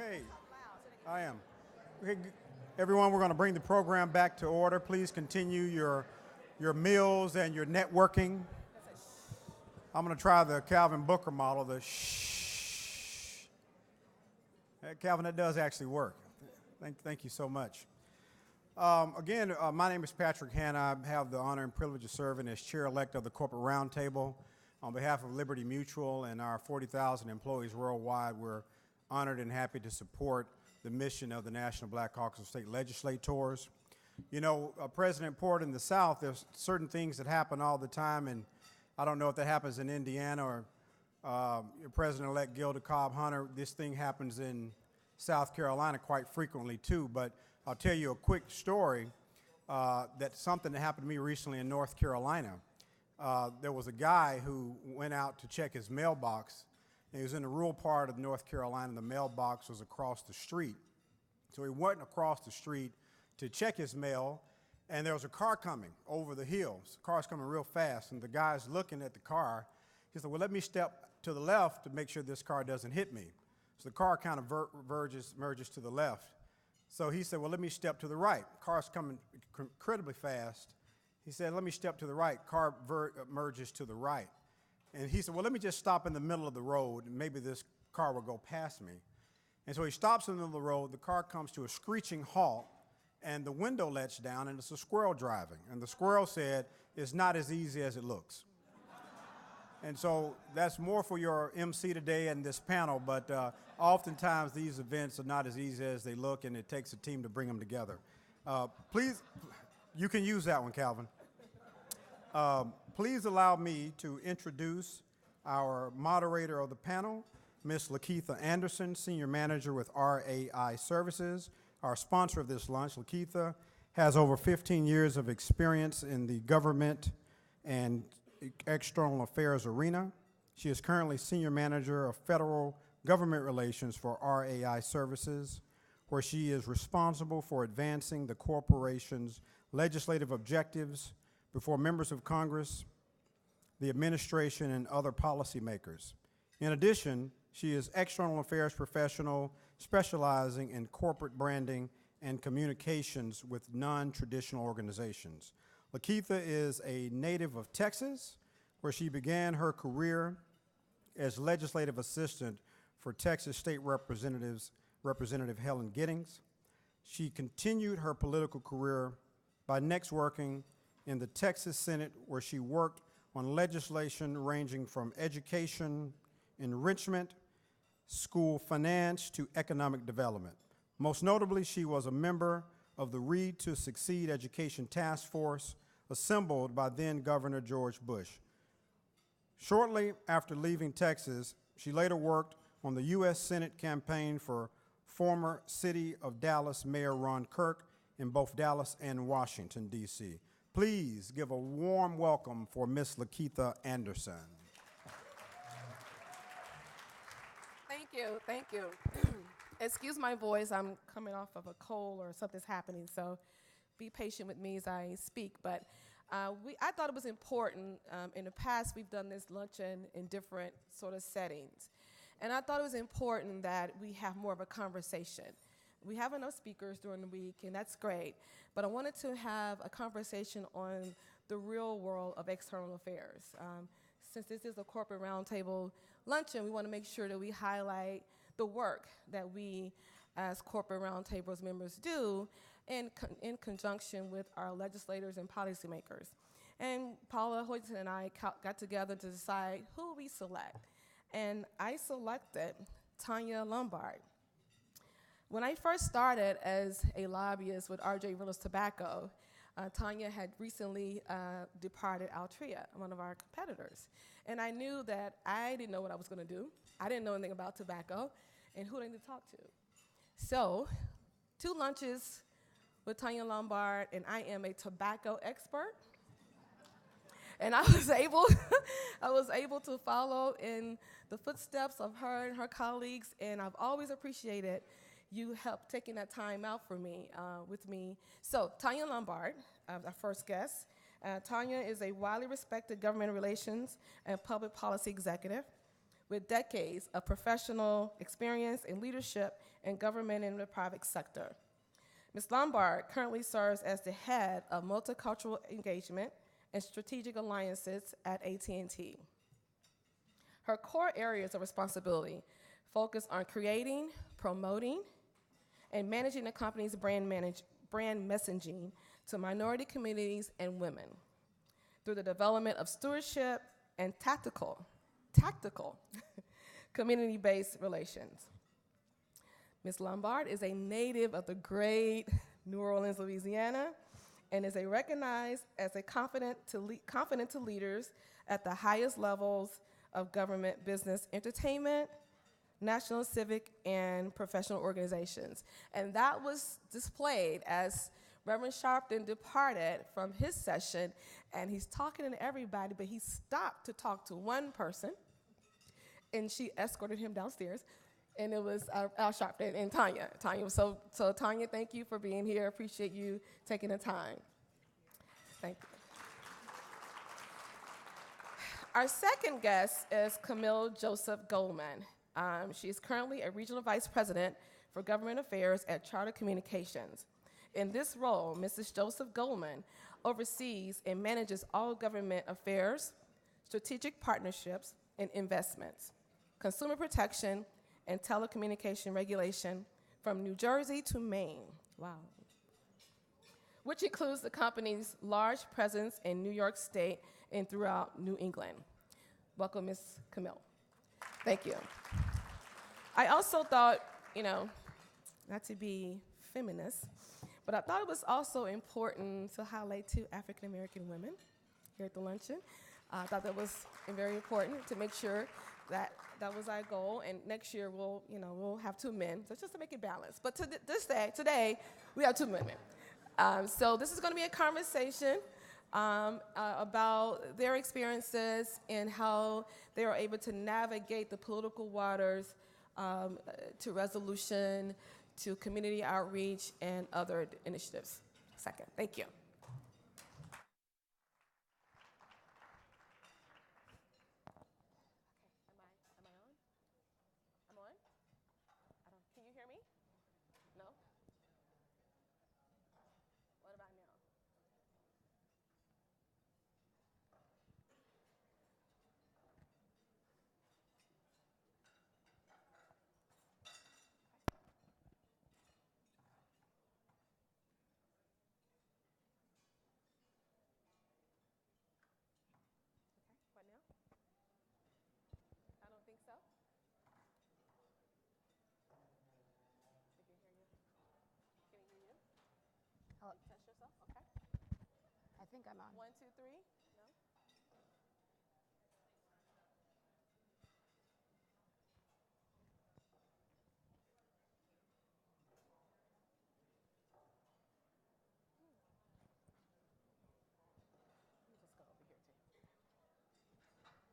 Okay, I am. Okay, everyone, we're going to bring the program back to order. Please continue your meals and your networking. I'm going to try the Calvin Booker model, the shh. Calvin, that does actually work. Thank you so much. Again, my name is Patrick Hanna. I have the honor and privilege of serving as chair-elect of the Corporate Roundtable. On behalf of Liberty Mutual and our 40,000 employees worldwide, we're honored and happy to support the mission of the National Black Caucus of State Legislators. You know, President Port in the South, there's certain things that happen all the time, and I don't know if that happens in Indiana or President-elect Gilda Cobb Hunter. This thing happens in South Carolina quite frequently too, but I'll tell you a quick story that's something that happened to me recently in North Carolina. There was a guy who went out to check his mailbox, and he was in a rural part of North Carolina, and the mailbox was across the street. So he went across the street to check his mail, and there was a car coming over the hills. The car's coming real fast, and the guy's looking at the car. He said, well, let me step to the left to make sure this car doesn't hit me. So the car kind of merges to the left. So he said, well, let me step to the right. The car's coming incredibly fast. He said, let me step to the right. Car merges to the right. And he said, well, let me just stop in the middle of the road, and maybe this car will go past me. And so he stops in the middle of the road. The car comes to a screeching halt, and the window lets down, and it's a squirrel driving. And the squirrel said, it's not as easy as it looks. And so that's more for your MC today and this panel, but oftentimes these events are not as easy as they look, and it takes a team to bring them together. Please, you can use that one, Calvin. Please allow me to introduce our moderator of the panel, Ms. Likitha Anderson, Senior Manager with RAI Services. Our sponsor of this lunch, Likitha, has over 15 years of experience in the government and external affairs arena. She is currently Senior Manager of Federal Government Relations for RAI Services, where she is responsible for advancing the corporation's legislative objectives before members of Congress, the administration, and other policymakers. In addition, she is external affairs professional specializing in corporate branding and communications with non-traditional organizations. Likitha is a native of Texas, where she began her career as legislative assistant for Texas State Representative Helen Giddings. She continued her political career by next working in the Texas Senate, where she worked on legislation ranging from education enrichment, school finance, to economic development. Most notably, she was a member of the Read to Succeed Education Task Force, assembled by then Governor George Bush. Shortly after leaving Texas, she later worked on the U.S. Senate campaign for former City of Dallas Mayor Ron Kirk in both Dallas and Washington, D.C. Please give a warm welcome for Ms. Likitha Anderson. Thank you. Excuse my voice, I'm coming off of a cold or something's happening, so be patient with me as I speak. But I thought it was important. In the past, we've done this luncheon in different sort of settings. And I thought it was important that we have more of a conversation. We have enough speakers during the week, and that's great. But I wanted to have a conversation on the real world of external affairs. Since this is a corporate roundtable luncheon, we want to make sure that we highlight the work that we as corporate roundtables members do in conjunction with our legislators and policymakers. And Paula Hoyton and I got together to decide who we select. And I selected Tonya Lombard. When I first started as a lobbyist with R.J. Reynolds Tobacco, Tonya had recently departed Altria, one of our competitors. And I knew that I didn't know what I was going to do. I didn't know anything about tobacco, and who did I need to talk to? So, 2 lunches with Tonya Lombard, and I am a tobacco expert. And I was able to follow in the footsteps of her and her colleagues, and I've always appreciated you help taking that time out for me, with me. So Tonya Lombard, our first guest. Tonya is a widely respected government relations and public policy executive with decades of professional experience and leadership in government and the private sector. Ms. Lombard currently serves as the head of multicultural engagement and strategic alliances at AT&T. Her core areas of responsibility focus on creating, promoting, and managing the company's brand messaging to minority communities and women through the development of stewardship and tactical community-based relations. Ms. Lombard is a native of the great New Orleans, Louisiana, and is recognized as a confident to leaders at the highest levels of government, business, entertainment, national, civic, and professional organizations. And that was displayed as Reverend Sharpton departed from his session, and he's talking to everybody, but he stopped to talk to one person, and she escorted him downstairs, and it was Al Sharpton and Tonya. So Tonya, thank you for being here. Appreciate you taking the time. Thank you. Our second guest is Camille Joseph Goldman. She is currently a regional vice president for government affairs at Charter Communications. In this role, Mrs. Joseph Goldman oversees and manages all government affairs, strategic partnerships, and investments, consumer protection, and telecommunication regulation from New Jersey to Maine. Wow. Which includes the company's large presence in New York State and throughout New England. Welcome, Ms. Camille. Thank you. I also thought, not to be feminist, but I thought it was also important to highlight two African American women here at the luncheon. I thought that was very important to make sure that was our goal, and next year we'll have two men, so just to make it balanced. But today we have two women. So this is going to be a conversation about their experiences and how they are able to navigate the political waters to resolution, to community outreach, and other initiatives. Second, thank you. Am I on? Can you hear me? No? What about now? What now? I don't think so. We can hear you. Can we hear you? Hello. Test yourself. Okay. I think I'm on. 1, 2, 3. No. Let me just go over here too. Okay. All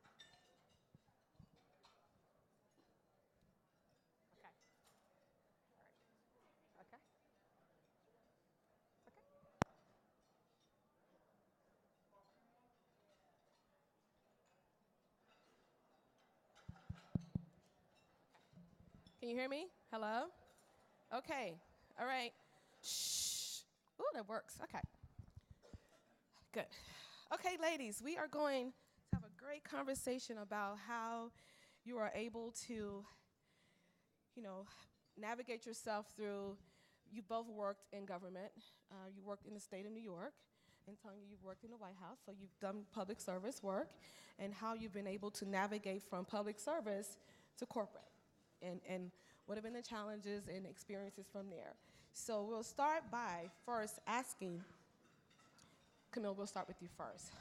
right. Okay. Okay. Can you hear me? Hello? Okay. All right. Shh. Ooh, that works. Okay. Good. Okay, ladies, we are going to have a great conversation about how you are able to, navigate yourself through. You both worked in government. You worked in the state of New York. And Tonya, you've worked in the White House, so you've done public service work, and how you've been able to navigate from public service to corporate, and what have been the challenges and experiences from there. So we'll start by first asking, Camille, we'll start with you first.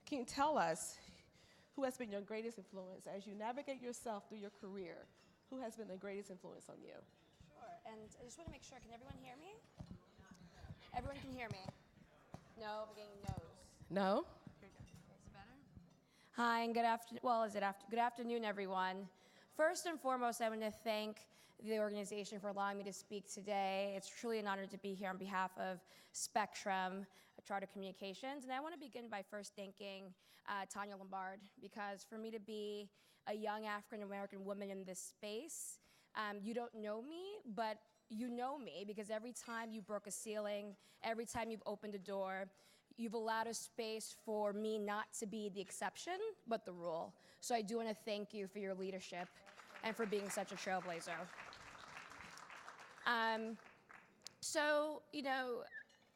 Can you tell us who has been your greatest influence as you navigate yourself through your career? Who has been the greatest influence on you? Sure, and I just want to make sure, can everyone hear me? Everyone can hear me? No, I'm getting no's. No? Is it better? Hi, and good afternoon, everyone. First and foremost, I want to thank the organization for allowing me to speak today. It's truly an honor to be here on behalf of Spectrum, Charter Communications. And I want to begin by first thanking Tonya Lombard, because for me to be a young African-American woman in this space, you don't know me, but you know me, because every time you broke a ceiling, every time you've opened a door, you've allowed a space for me not to be the exception, but the rule. So I do want to thank you for your leadership and for being such a trailblazer. So,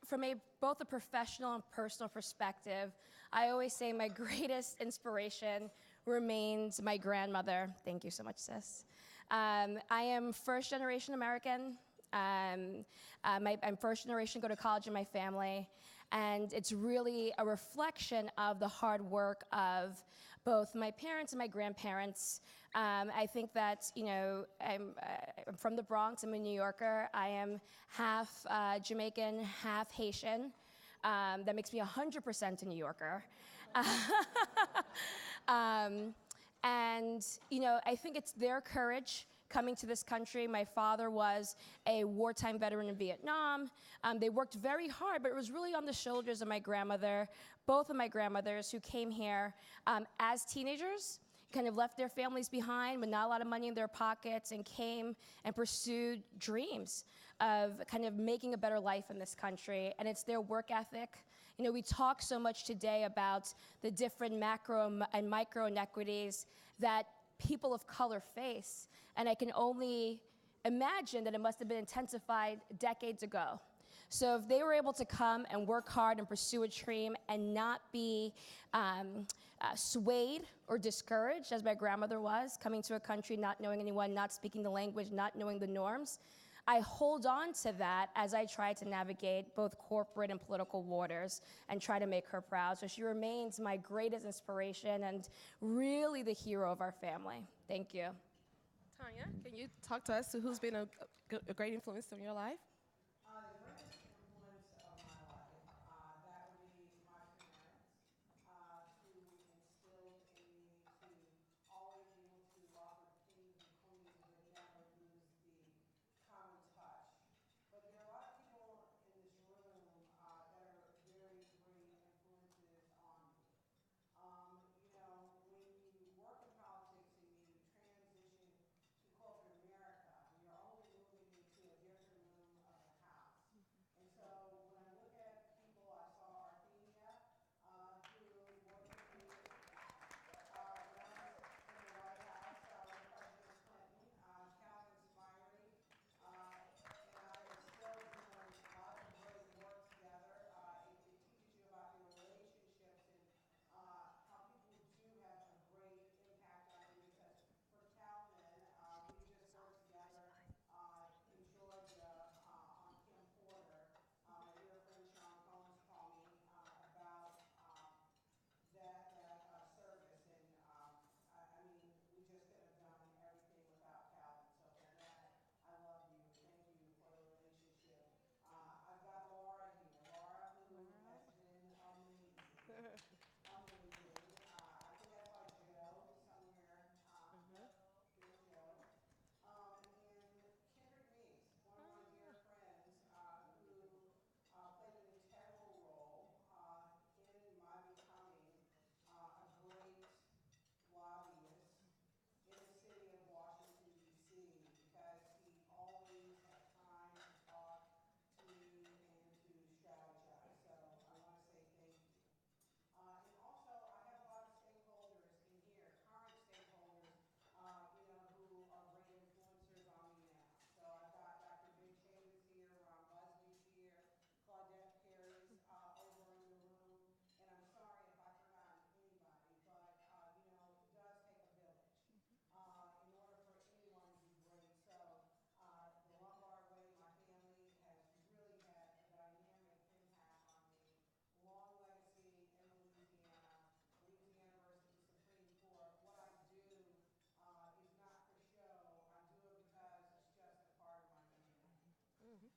from both a professional and personal perspective, I always say my greatest inspiration remains my grandmother. Thank you so much, sis. I am first generation American. I'm first generation, go to college in my family. And it's really a reflection of the hard work of both my parents and my grandparents. I think that, I'm from the Bronx. I'm a New Yorker. I am half Jamaican, half Haitian. That makes me 100% a New Yorker. And, I think it's their courage coming to this country. My father was a wartime veteran in Vietnam. They worked very hard, but it was really on the shoulders of my grandmother, both of my grandmothers, who came here as teenagers, kind of left their families behind with not a lot of money in their pockets, and came and pursued dreams of kind of making a better life in this country. And it's their work ethic. We talk so much today about the different macro and micro inequities that people of color face. And I can only imagine that it must have been intensified decades ago. So if they were able to come and work hard and pursue a dream and not be swayed or discouraged, as my grandmother was, coming to a country not knowing anyone, not speaking the language, not knowing the norms, I hold on to that as I try to navigate both corporate and political waters and try to make her proud. So she remains my greatest inspiration and really the hero of our family. Thank you. Tonya, can you talk to us who's been a great influence in your life? The greatest influence of my life, that would be my parents, who instilled in me to always be able to walk with kings and queens, but never lose the common touch. But there are a lot of people in this room that are very great influences on me. When you work in politics and you transition to corporate America, you're only moving into a different room of the house. And so when I look at people, I saw Arthenia, who worked with me when I was in the White House with President Clinton, Calvin Smiley, and I are still doing lots of great work together. It teaches you about your relationships and how people do have a great impact on you, because for Calvin, we just worked together in Georgia on Kim Porter. My dear friend Sean Combs called me about that service, and we just couldn't have done everything without Calvin. So for that, I love you. Thank you for the relationship. I've got Laura here. Laura, who has been amazing. Amazing. I think I saw Joe somewhere. There's Joe. And Kendrick Meeks, one of my dear friends, who played an integral role in my becoming a great lobbyist in the city of Washington, D.C., because he always had time to talk to me and to strategize. So I want to say thank you. And also, I have a lot of stakeholders in here, current stakeholders, who are great influencers on me now. So I've got Dr. Big Chavis here, Ron Busby's here, Claudette Perry's over in the room. And I'm sorry if I've forgotten anybody, but, it does take a village in order for anyone to be great. So the Lombard way, my family has really had a dynamic impact on me. Long legacy in Louisiana, Louisiana versus the Supreme Court. What I do is not for show. I do it because it's just a part of my DNA.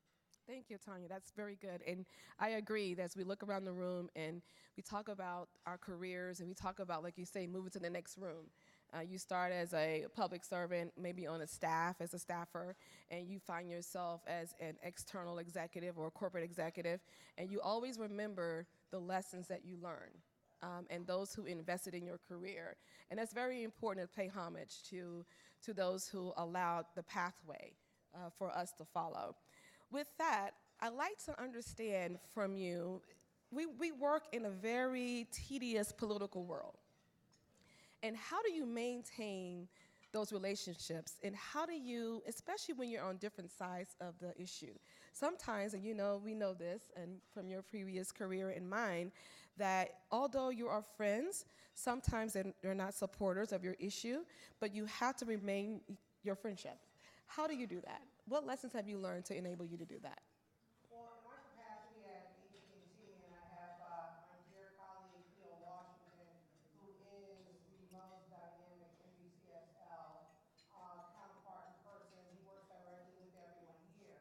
Thank you, Tonya. That's very good. And I agree that as we look around the room and we talk about our careers and we talk about, like you say, moving to the next room, You start as a public servant, maybe on a staff as a staffer, and you find yourself as an external executive or a corporate executive, and you always remember the lessons that you learn and those who invested in your career. And that's very important to pay homage to those who allowed the pathway for us to follow. With that, I'd like to understand from you, we work in a very tedious political world. And how do you maintain those relationships? And how do you, especially when you're on different sides of the issue? Sometimes, and we know this, and from your previous career and mine, that although you are friends, sometimes they're not supporters of your issue, but you have to remain your friendship. How do you do that? What lessons have you learned to enable you to do that? Well, in my capacity at AT&T, and I have my dear colleague, Theo Washington, who is the most dynamic NBCSL counterpart in person. He works directly with everyone here.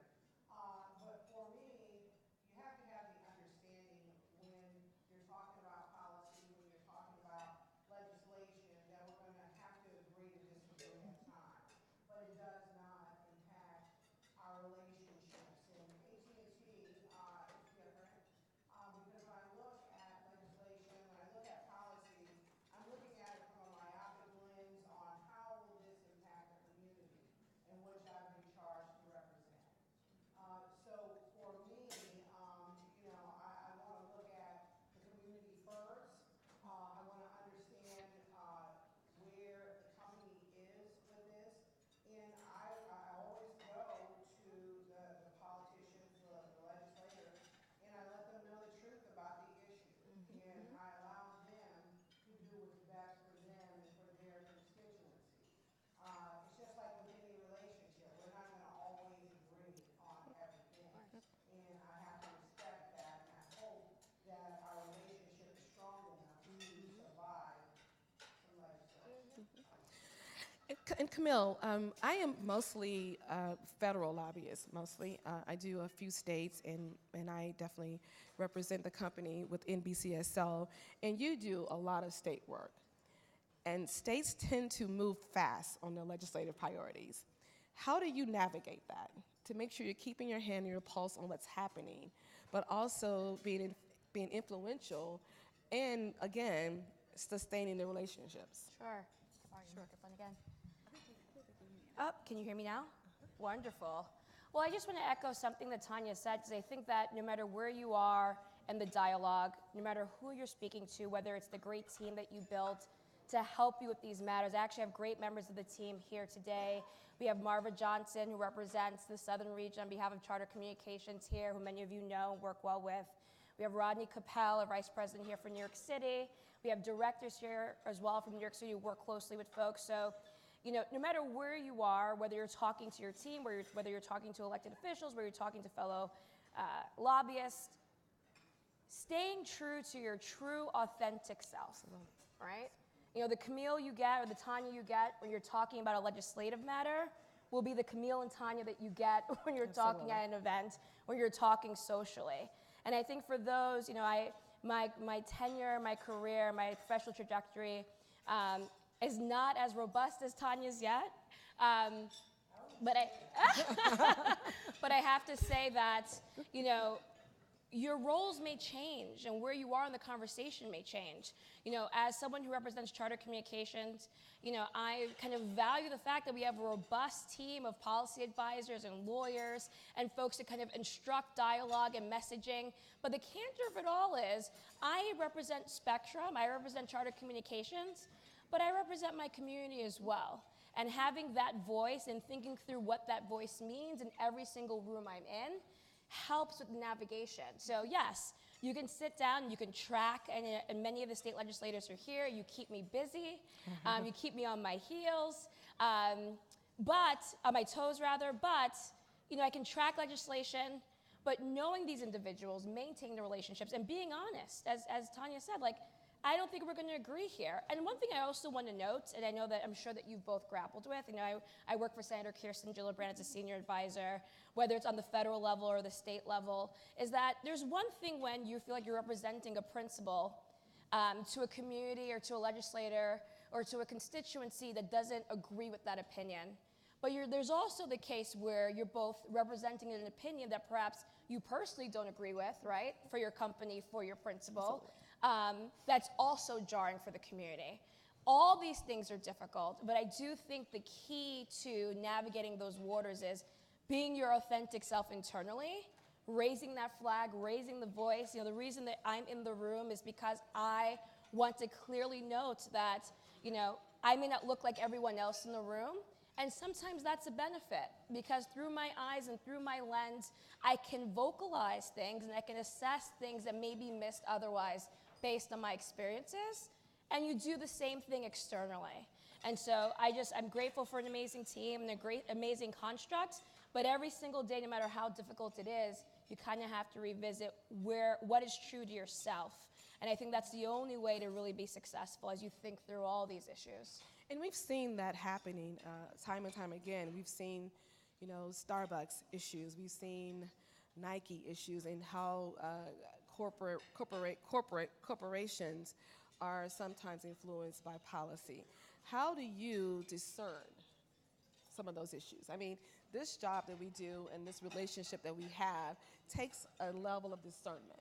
But for me, you have to have the understanding when you're talking about policy, when you're talking about legislation, that we're going to have to agree to disagree at times. But it does not impact our relationships. And AT&T is different because when I look at legislation, when I look at policy, I'm looking at it from a myopic lens on how will this impact the community in which I've been charged to represent. So for me, I want to look at the community first. I want to understand where the company is with this. And I always go to the politicians, the legislators, and I let them know the truth about the issue. And I allow them to do what's best for them and for their constituency. It's just like with any relationship. We're not going to always agree on everything. And I have to respect that, and I hope that our relationship is strong enough to survive some legislation. And Camille, I am mostly a federal lobbyist, mostly. I do a few states, and I definitely represent the company with NBCSL, and you do a lot of state work. And states tend to move fast on their legislative priorities. How do you navigate that to make sure you're keeping your hand on your pulse on what's happening, but also being influential and, again, sustaining the relationships? Sure. Microphone again. Oh, can you hear me now? Wonderful. Well, I just want to echo something that Tonya said, because I think that no matter where you are in the dialogue, no matter who you're speaking to, whether it's the great team that you built to help you with these matters. I actually have great members of the team here today. We have Marva Johnson, who represents the Southern region on behalf of Charter Communications here, who many of you know and work well with. We have Rodney Capel, a vice president here for New York City. We have directors here as well from New York City who work closely with folks. So, no matter where you are, whether you're talking to your team, whether you're talking to elected officials, whether you're talking to fellow lobbyists, staying true to your true, authentic self, right? The Camille you get or the Tonya you get when you're talking about a legislative matter will be the Camille and Tonya that you get when you're talking at an event, when you're talking socially. And I think for those, my tenure, my career, my professional trajectory is not as robust as Tonya's yet. But I have to say that, your roles may change and where you are in the conversation may change. As someone who represents Charter Communications, I kind of value the fact that we have a robust team of policy advisors and lawyers and folks to kind of instruct dialogue and messaging. But the candor of it all is, I represent Spectrum, I represent Charter Communications, but I represent my community as well. And having that voice and thinking through what that voice means in every single room I'm in helps with navigation. So yes, you can sit down, you can track, and many of the state legislators are here. You keep me busy, you keep me on my heels, but on my toes rather. But I can track legislation, but knowing these individuals, maintaining the relationships, and being honest, as Tonya said, I don't think we're going to agree here. And one thing I also want to note, and I know that I'm sure that you've both grappled with, I work for Senator Kirsten Gillibrand as a senior advisor, whether it's on the federal level or the state level, is that there's one thing when you feel like you're representing a principle to a community or to a legislator or to a constituency that doesn't agree with that opinion. But there's also the case where you're both representing an opinion that perhaps you personally don't agree with, right? For your company, for your principal. That's also jarring for the community. All these things are difficult, but I do think the key to navigating those waters is being your authentic self internally, raising that flag, raising the voice. The reason that I'm in the room is because I want to clearly note that, I may not look like everyone else in the room, and sometimes that's a benefit because through my eyes and through my lens, I can vocalize things and I can assess things that may be missed otherwise based on my experiences. And you do the same thing externally. And so I'm grateful for an amazing team and a great, amazing construct, but every single day, no matter how difficult it is, you kind of have to revisit what is true to yourself. And I think that's the only way to really be successful as you think through all these issues. And we've seen that happening time and time again. We've seen, Starbucks issues. We've seen Nike issues and how corporations are sometimes influenced by policy. How do you discern some of those issues? I mean, this job that we do and this relationship that we have takes a level of discernment,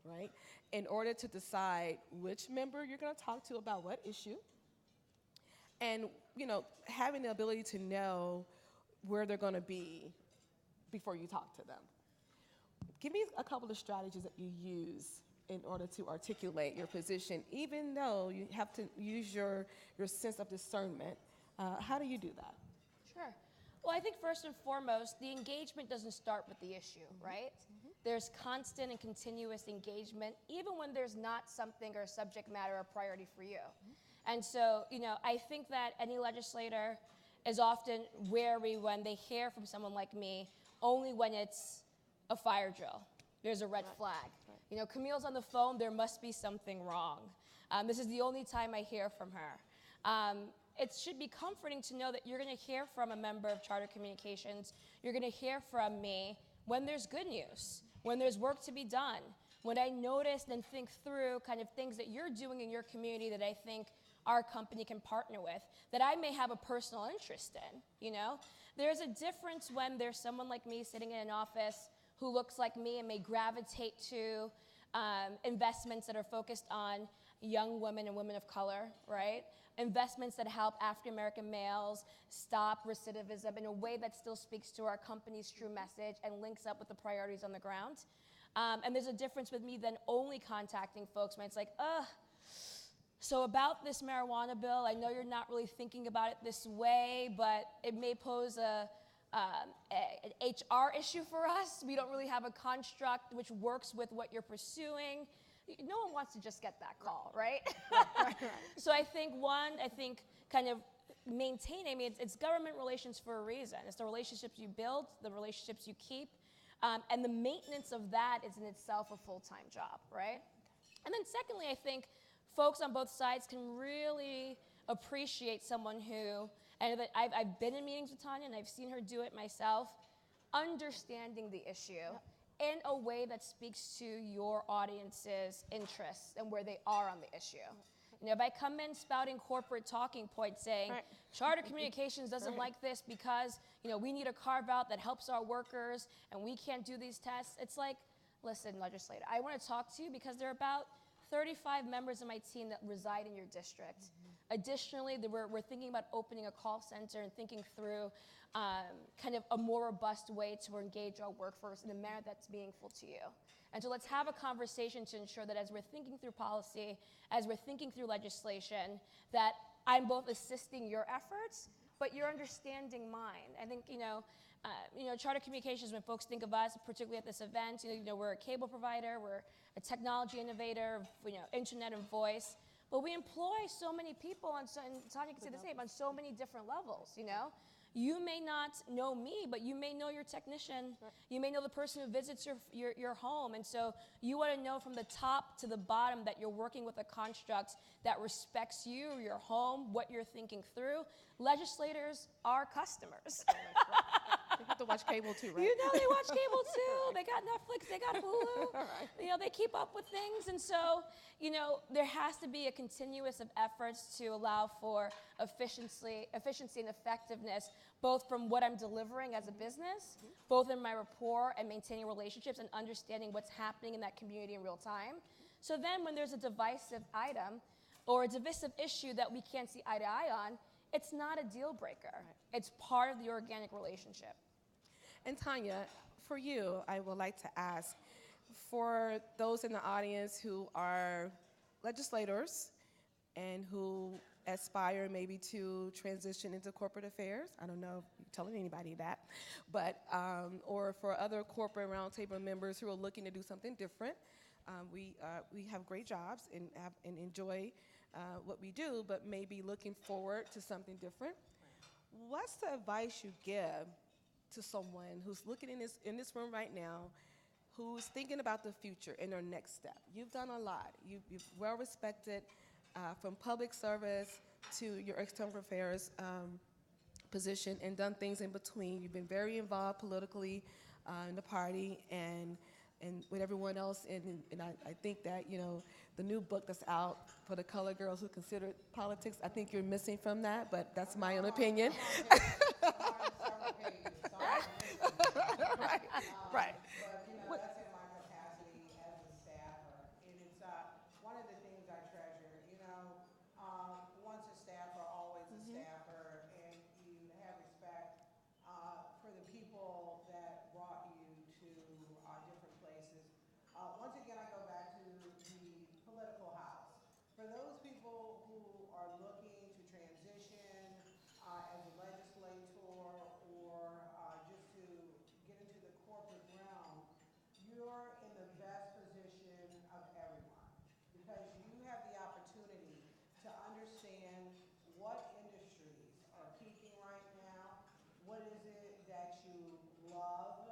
right? In order to decide which member you're going to talk to about what issue, and having the ability to know where they're going to be before you talk to them. Give me a couple of strategies that you use in order to articulate your position, even though you have to use your sense of discernment. How do you do that? Sure. Well, I think first and foremost, the engagement doesn't start with the issue, right? Mm-hmm. There's constant and continuous engagement, even when there's not something or subject matter or priority for you. Mm-hmm. And so, I think that any legislator is often wary when they hear from someone like me, only when it's a fire drill. There's a red flag. Right. Camille's on the phone, there must be something wrong. This is the only time I hear from her. It should be comforting to know that you're going to hear from a member of Charter Communications. You're going to hear from me when there's good news, when there's work to be done, when I notice and think through kind of things that you're doing in your community that I think our company can partner with, that I may have a personal interest in, There's a difference when there's someone like me sitting in an office who looks like me and may gravitate to investments that are focused on young women and women of color, right? Investments that help African American males stop recidivism in a way that still speaks to our company's true message and links up with the priorities on the ground. And there's a difference with me then only contacting folks when it's like, so about this marijuana bill, I know you're not really thinking about it this way, but it may pose an HR issue for us. We don't really have a construct which works with what you're pursuing. No one wants to just get that call, right? So I think kind of maintaining, it's government relations for a reason. It's the relationships you build, the relationships you keep, and the maintenance of that is in itself a full-time job, right? And then secondly, I think folks on both sides can really appreciate someone who, and I've been in meetings with Tonya and I've seen her do it myself, understanding the issue in a way that speaks to your audience's interests and where they are on the issue. If I come in spouting corporate talking points saying, right, Charter Communications doesn't like this because, we need a carve out that helps our workers and we can't do these tests, it's like, listen, legislator, I want to talk to you because there are about 35 members of my team that reside in your district. Mm-hmm. Additionally, we're thinking about opening a call center and thinking through kind of a more robust way to engage our workforce in a manner that's meaningful to you. And so let's have a conversation to ensure that as we're thinking through policy, as we're thinking through legislation, that I'm both assisting your efforts, but you're understanding mine. I think, Charter Communications, when folks think of us, particularly at this event, we're a cable provider, we're a technology innovator, internet and voice, but we employ so many people, and Tonya can say the same, on so many different levels, You may not know me, but you may know your technician. You may know the person who visits your home. And so you want to know from the top to the bottom that you're working with a construct that respects you, your home, what you're thinking through. Legislators are customers. They have to watch cable too, right? You know they watch cable too. They got Netflix, they got Hulu. Right. You know, they keep up with things. And so, you know, there has to be a continuous of efforts to allow for efficiency and effectiveness, both from what I'm delivering as a business, both in my rapport and maintaining relationships and understanding what's happening in that community in real time. So then when there's a divisive item or a divisive issue that we can't see eye to eye on, it's not a deal breaker. Right. It's part of the organic relationship. And Tonya, for you, I would like to ask, for those in the audience who are legislators and who aspire maybe to transition into corporate affairs, I don't know if you're telling anybody that, but, or for other corporate roundtable members who are looking to do something different, we have great jobs and enjoy what we do, but maybe looking forward to something different. What's the advice you give to someone who's looking in this room right now, who's thinking about the future and their next step? You've done a lot. You're well respected, from public service to your external affairs position, and done things in between. You've been very involved politically in the party and with everyone else, and I think that, you know, the new book that's out for the colored girls who consider politics, I think you're missing from that, but that's my own opinion. Right, right. But, you know, that's in my capacity as a staffer. And it's one of the things I treasure. You know, once a staffer, always a staffer. And you have respect for the people that brought you to different places. Once again, I go back to the political house. For those people who are looking to transition as a legislator or just to get into the corporate realm, you're in the best position of everyone because you have the opportunity to understand what industries are peaking right now, what is it that you love.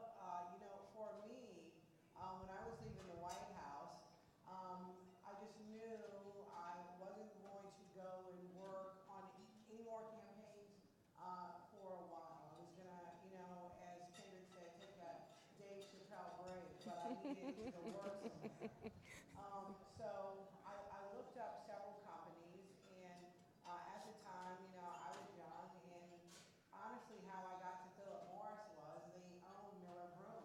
You know, for me, when I was leaving the White House, I just knew I wasn't going to go and work on any more campaigns for a while. I was gonna, you know, as Kendrick said, take a Dave Chappelle break, but I needed to go work somewhere. So I looked up several companies, and at the time, you know, I was young, and honestly, how I got to Philip Morris was they owned Miller Broom.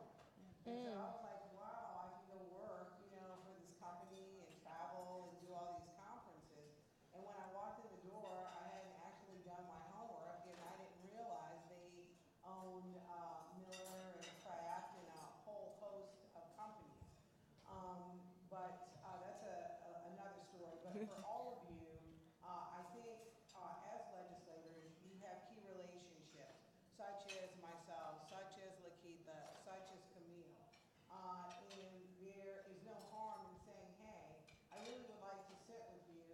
And so I was like, wow, I can go work, you know, for this company and travel and do all these conferences. And when I walked in the door, I hadn't actually done my homework, and I didn't realize they owned Miller and Kraft and a whole host of companies. But that's another story. But for all of you, I think as legislators, you have key relationships, such as myself, such as Likitha, such as Camille. And there is no harm in saying, hey, I really would like to sit with you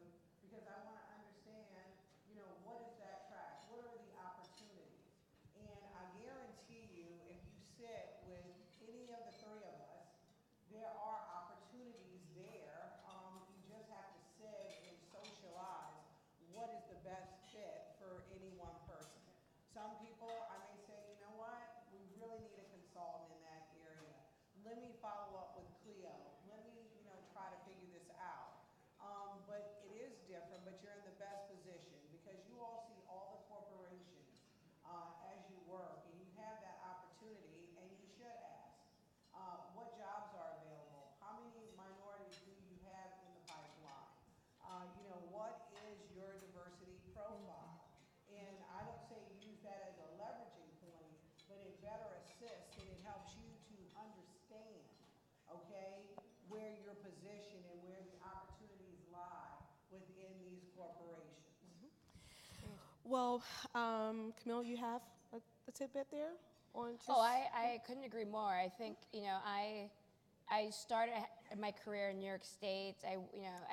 because I want to understand, you know, what is that track? What are the opportunities? And I guarantee you, if you sit with any of the three of us, there are opportunities there. You just have to sit and socialize what is the best fit for any one person. Some people, I may say, you know what, we really need a consultant in that area. Let me follow up with Cleo. Let me, you know, try to figure this out. But it is different, but you're in the best position because you all see all the corporations as you work, and you have that opportunity, and you should ask, what jobs are available? How many minorities do you have in the pipeline? You know, what is your diversity profile? And I don't say use that as a leveraging point, but it better assists and it helps you to understand, okay, where your position and where the opportunities lie within these corporations. Well, Camille, you have a tidbit there on just. Oh, I couldn't agree more. I think, you know, I started my career in New York State. I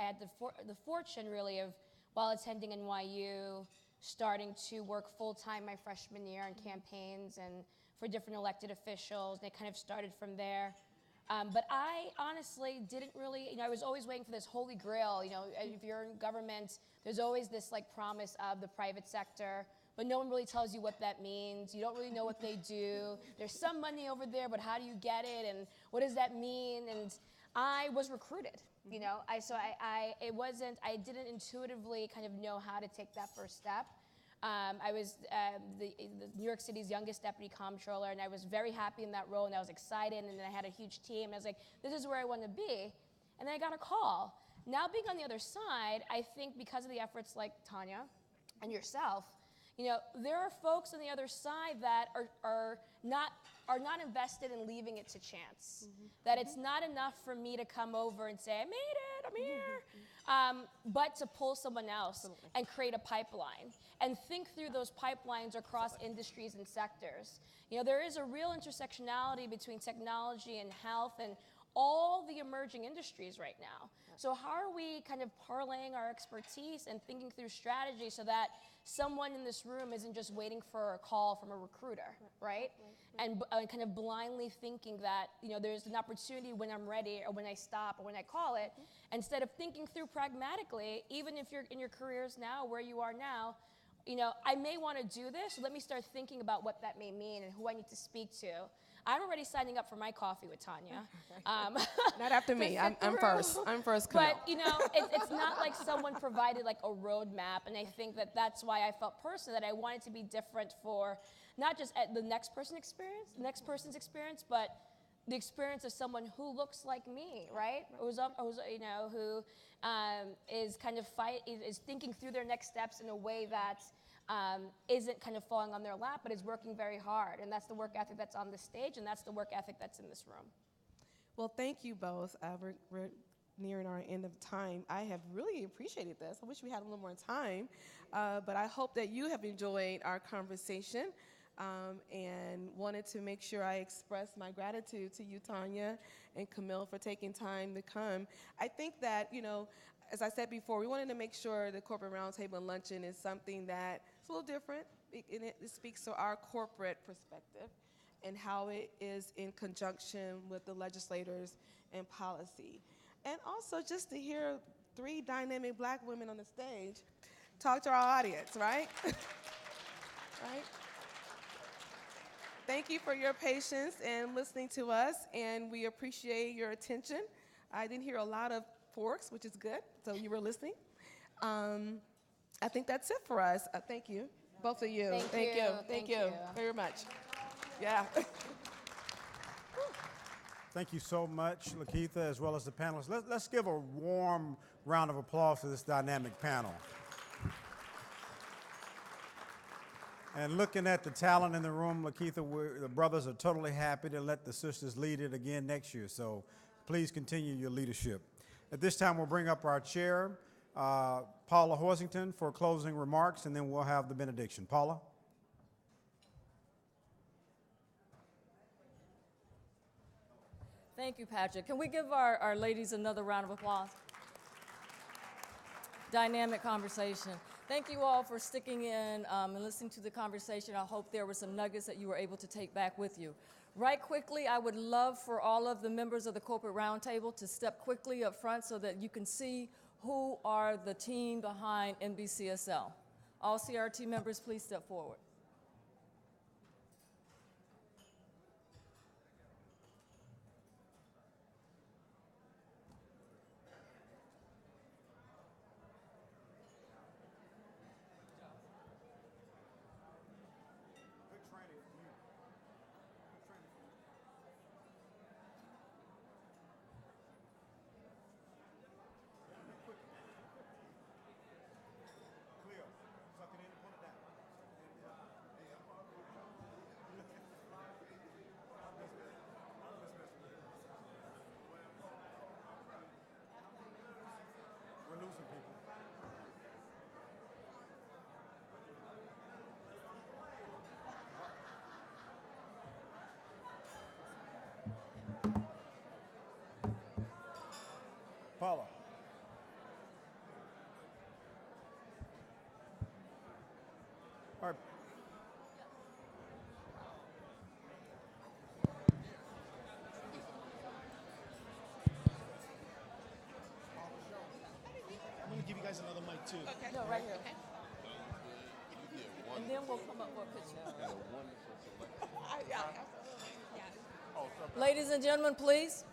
had the fortune really of, while attending NYU, starting to work full time my freshman year on campaigns and for different elected officials. And it kind of started from there. But I honestly didn't really, you know, I was always waiting for this holy grail. You know, if you're in government, there's always this like promise of the private sector but no one really tells you what that means. You don't really know what they do. There's some money over there, but how do you get it, and what does that mean? And I was recruited, you know. I didn't intuitively kind of know how to take that first step. I was the New York City's youngest deputy comptroller, and I was very happy in that role, and I was excited, and then I had a huge team, and I was like, this is where I want to be. And then I got a call. Now being on the other side, I think because of the efforts like Tonya and yourself, you know, there are folks on the other side that are not invested in leaving it to chance. That it's not enough for me to come over and say, I made it, I'm here. But to pull someone else and create a pipeline and think through those pipelines across industries and sectors. You know, there is a real intersectionality between technology and health and all the emerging industries right now. So how are we kind of parlaying our expertise and thinking through strategy so that someone in this room isn't just waiting for a call from a recruiter, right? And kind of blindly thinking that, you know, there's an opportunity when I'm ready or when I stop or when I call it, instead of thinking through pragmatically, even if you're in your careers now, where you are now, you know, I may want to do this, so let me start thinking about what that may mean and who I need to speak to. I'm already signing up for my coffee with Tonya. Not after me. I'm first. I'm first, Camille. But, you know, it's not like someone provided like a roadmap, and I think that that's why I felt personally that I wanted to be different for not just the next person's experience, but the experience of someone who looks like me, right? Who's you know, who is kind of is thinking through their next steps in a way that isn't kind of falling on their lap, but is working very hard. And that's the work ethic that's on this stage, and that's the work ethic that's in this room. Well, thank you both. We're nearing our end of time. I have really appreciated this. I wish we had a little more time, but I hope that you have enjoyed our conversation and wanted to make sure I express my gratitude to you, Tonya and Camille, for taking time to come. I think that, you know, as I said before, we wanted to make sure the Corporate Roundtable and Luncheon is something that is a little different, and it speaks to our corporate perspective and how it is in conjunction with the legislators and policy. And also just to hear 3 dynamic Black women on the stage talk to our audience, right? Right? Thank you for your patience and listening to us, and we appreciate your attention. I didn't hear a lot of forks, which is good, so you were listening. I think that's it for us. Thank you, both of you. Thank you very much. Yeah. Thank you so much, Likitha, as well as the panelists. Let's give a warm round of applause to this dynamic panel. And looking at the talent in the room, Likitha, the brothers are totally happy to let the sisters lead it again next year. So please continue your leadership. At this time, we'll bring up our chair, Paula Horsington, for closing remarks, and then we'll have the benediction. Paula? Thank you, Patrick. Can we give our ladies another round of applause? Dynamic conversation. Thank you all for sticking in and listening to the conversation. I hope there were some nuggets that you were able to take back with you. Right quickly, I would love for all of the members of the Corporate Roundtable to step quickly up front so that you can see who are the team behind NBCSL. All CRT members, please step forward. We're losing people. Paula. All right. I'm going to give you guys another mic, too. Okay. No, right here. You did And then we'll come up for a picture. Ladies and gentlemen, please.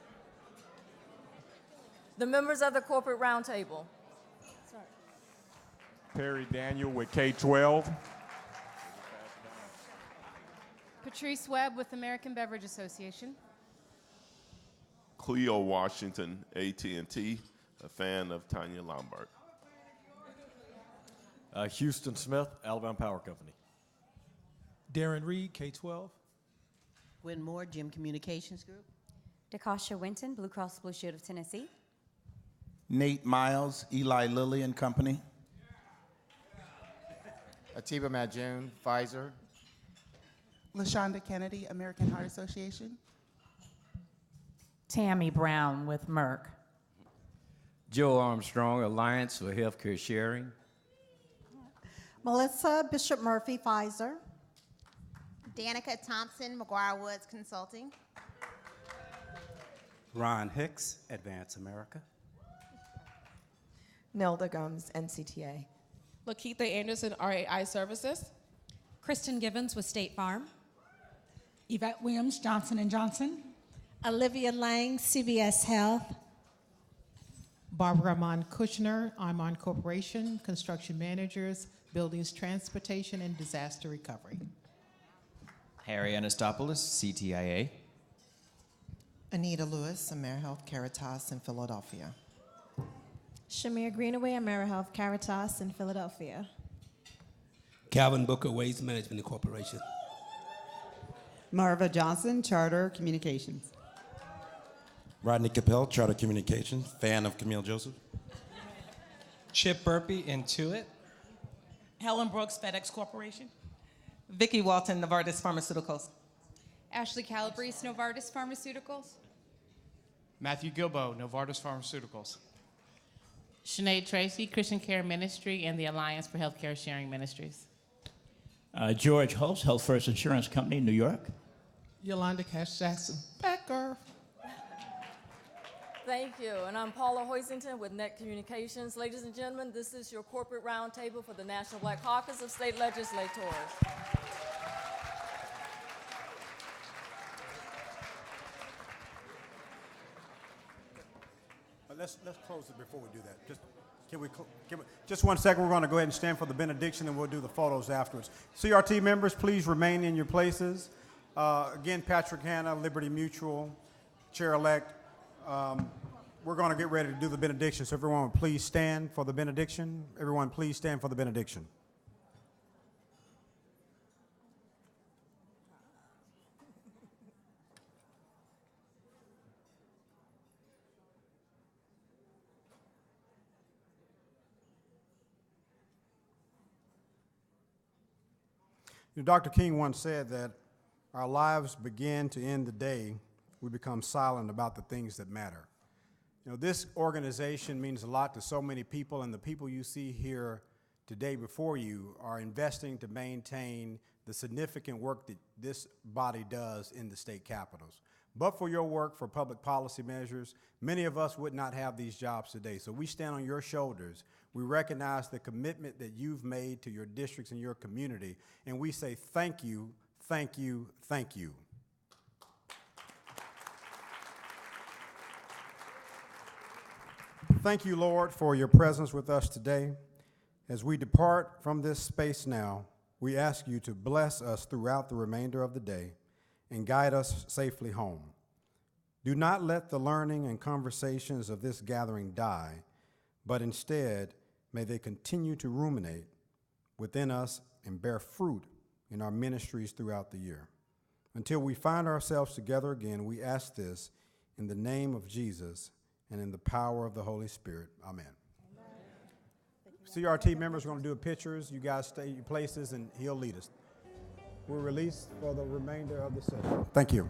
The members of the corporate roundtable. Perry Daniel with K-12. Patrice Webb with American Beverage Association. Cleo Washington, AT&T, a fan of Tonya Lombard. Houston Smith, Alabama Power Company. Darren Reed, K-12. Gwen Moore, Jim Communications Group. DeKasha Winton, Blue Cross Blue Shield of Tennessee. Nate Miles, Eli Lilly and Company. Atiba Majoon, Pfizer. LaShonda Kennedy, American Heart Association. Tammy Brown with Merck. Joe Armstrong, Alliance for Healthcare Sharing. Melissa Bishop Murphy, Pfizer. Danica Thompson, McGuire Woods Consulting. Ron Hicks, Advance America. Nelda Gums, NCTA. Likitha Anderson, RAI Services. Kristen Givens with State Farm. Yvette Williams, Johnson & Johnson. Olivia Lang, CVS Health. Barbara Amon Kushner, Amon Corporation, Construction Managers, Buildings Transportation and Disaster Recovery. Harry Anastopoulos, CTIA. Anita Lewis, AmeriHealth Caritas in Philadelphia. Shamir Greenaway, AmeriHealth Caritas in Philadelphia. Calvin Booker, Waste Management Corporation. Marva Johnson, Charter Communications. Rodney Capel, Charter Communications, fan of Camille Joseph. Chip Burpee, Intuit. Helen Brooks, FedEx Corporation. Vicki Walton, Novartis Pharmaceuticals. Ashley Calabrese, Novartis Pharmaceuticals. Matthew Gilbo, Novartis Pharmaceuticals. Sinead Tracy, Christian Care Ministry and the Alliance for Healthcare Sharing Ministries. George Hulse, Health First Insurance Company, New York. Yolanda Cash Jackson, Becker. Thank you. And I'm Paula Hoisington with Net Communications. Ladies and gentlemen, this is your corporate roundtable for the National Black Caucus of State Legislators. Let's close it before we do that. Just 1 second. We're going to go ahead and stand for the benediction, and we'll do the photos afterwards. CRT members, please remain in your places. Again, Patrick Hanna, Liberty Mutual, Chair-elect. We're going to get ready to do the benediction, so everyone would please stand for the benediction. Everyone, please stand for the benediction. Dr. King once said that our lives begin to end the day we become silent about the things that matter. This organization means a lot to so many people, and the people you see here today before you are investing to maintain the significant work that this body does in the state capitals. But for your work for public policy measures, many of us would not have these jobs today. So we stand on your shoulders. We recognize the commitment that you've made to your districts and your community, and we say thank you, thank you, thank you. Thank you, Lord, for your presence with us today. As we depart from this space now, we ask you to bless us throughout the remainder of the day and guide us safely home. Do not let the learning and conversations of this gathering die, but instead, may they continue to ruminate within us and bear fruit in our ministries throughout the year. Until we find ourselves together again, we ask this in the name of Jesus and in the power of the Holy Spirit. Amen. CRT members are going to do pictures. You guys stay in your places, and he'll lead us. We're released for the remainder of the session. Thank you.